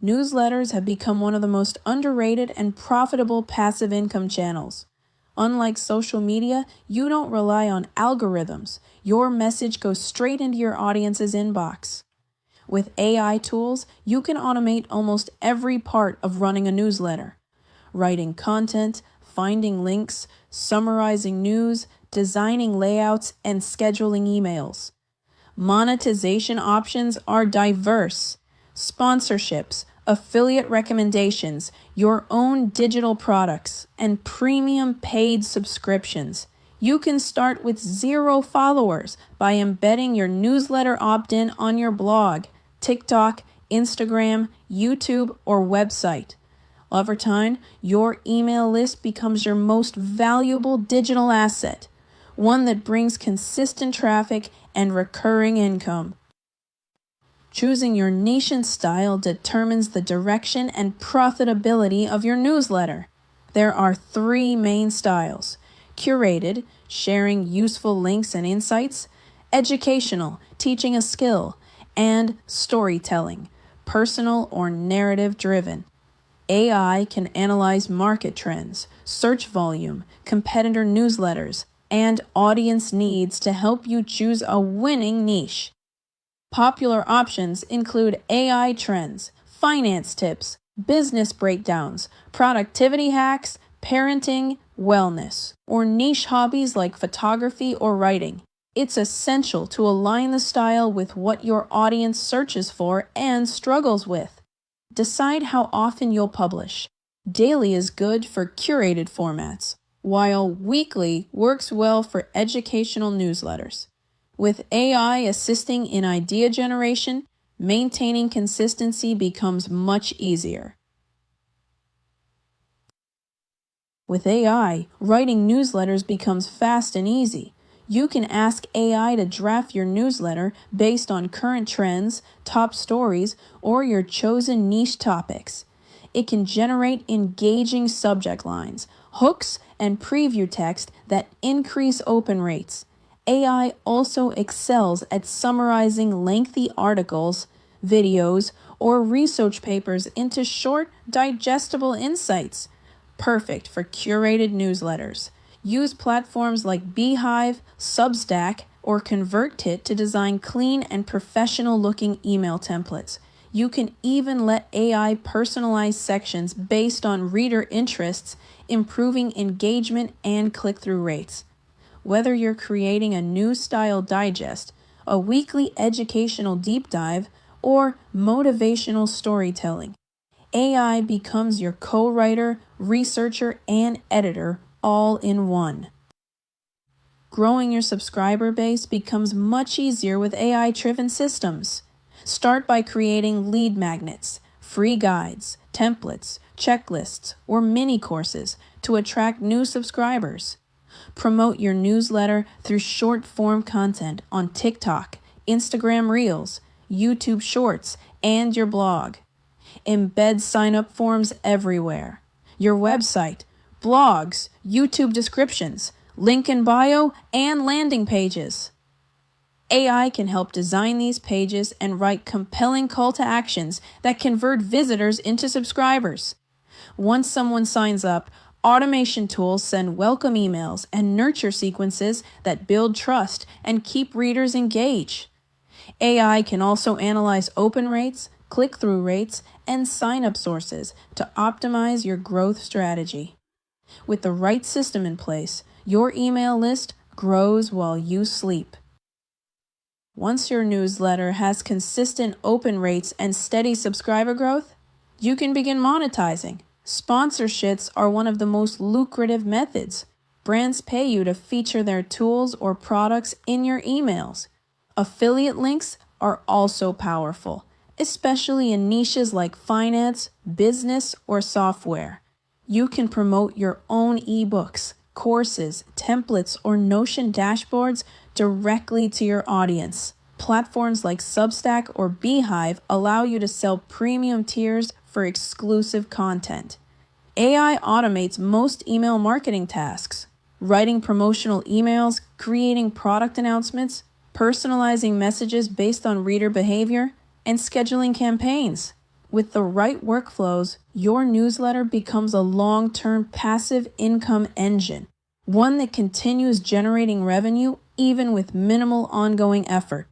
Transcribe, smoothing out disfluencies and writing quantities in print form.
Newsletters have become one of the most underrated and profitable passive income channels. Unlike social media, you don't rely on algorithms. Your message goes straight into your audience's inbox. With AI tools, you can automate almost every part of running a newsletter. Writing content, finding links, summarizing news, designing layouts, and scheduling emails. Monetization options are diverse. Sponsorships, affiliate recommendations, your own digital products, and premium paid subscriptions. You can start with 0 followers by embedding your newsletter opt-in on your blog, TikTok, Instagram, YouTube, or website. Over time, your email list becomes your most valuable digital asset, one that brings consistent traffic and recurring income. Choosing your niche and style determines the direction and profitability of your newsletter. There are 3 main styles: curated, sharing useful links and insights; educational, teaching a skill; and storytelling, personal or narrative-driven. AI can analyze market trends, search volume, competitor newsletters, and audience needs to help you choose a winning niche. Popular options include AI trends, finance tips, business breakdowns, productivity hacks, parenting, wellness, or niche hobbies like photography or writing. It's essential to align the style with what your audience searches for and struggles with. Decide how often you'll publish. Daily is good for curated formats, while weekly works well for educational newsletters. With AI assisting in idea generation, maintaining consistency becomes much easier. With AI, writing newsletters becomes fast and easy. You can ask AI to draft your newsletter based on current trends, top stories, or your chosen niche topics. It can generate engaging subject lines, hooks, and preview text that increase open rates. AI also excels at summarizing lengthy articles, videos, or research papers into short, digestible insights. Perfect for curated newsletters. Use platforms like Beehive, Substack, or ConvertKit to design clean and professional-looking email templates. You can even let AI personalize sections based on reader interests, improving engagement and click-through rates. Whether you're creating a new style digest, a weekly educational deep dive, or motivational storytelling, AI becomes your co-writer, researcher, and editor all in one. Growing your subscriber base becomes much easier with AI-driven systems. Start by creating lead magnets, free guides, templates, checklists, or mini courses to attract new subscribers. Promote your newsletter through short-form content on TikTok, Instagram Reels, YouTube Shorts, and your blog. Embed sign-up forms everywhere. Your website, blogs, YouTube descriptions, link in bio, and landing pages. AI can help design these pages and write compelling call to actions that convert visitors into subscribers. Once someone signs up, automation tools send welcome emails and nurture sequences that build trust and keep readers engaged. AI can also analyze open rates, click-through rates, and sign-up sources to optimize your growth strategy. With the right system in place, your email list grows while you sleep. Once your newsletter has consistent open rates and steady subscriber growth, you can begin monetizing. Sponsorships are one of the most lucrative methods. Brands pay you to feature their tools or products in your emails. Affiliate links are also powerful, especially in niches like finance, business, or software. You can promote your own ebooks, courses, templates, or Notion dashboards directly to your audience. Platforms like Substack or Beehive allow you to sell premium tiers for exclusive content. AI automates most email marketing tasks: writing promotional emails, creating product announcements, personalizing messages based on reader behavior, and scheduling campaigns. With the right workflows, your newsletter becomes a long-term passive income engine, one that continues generating revenue even with minimal ongoing effort.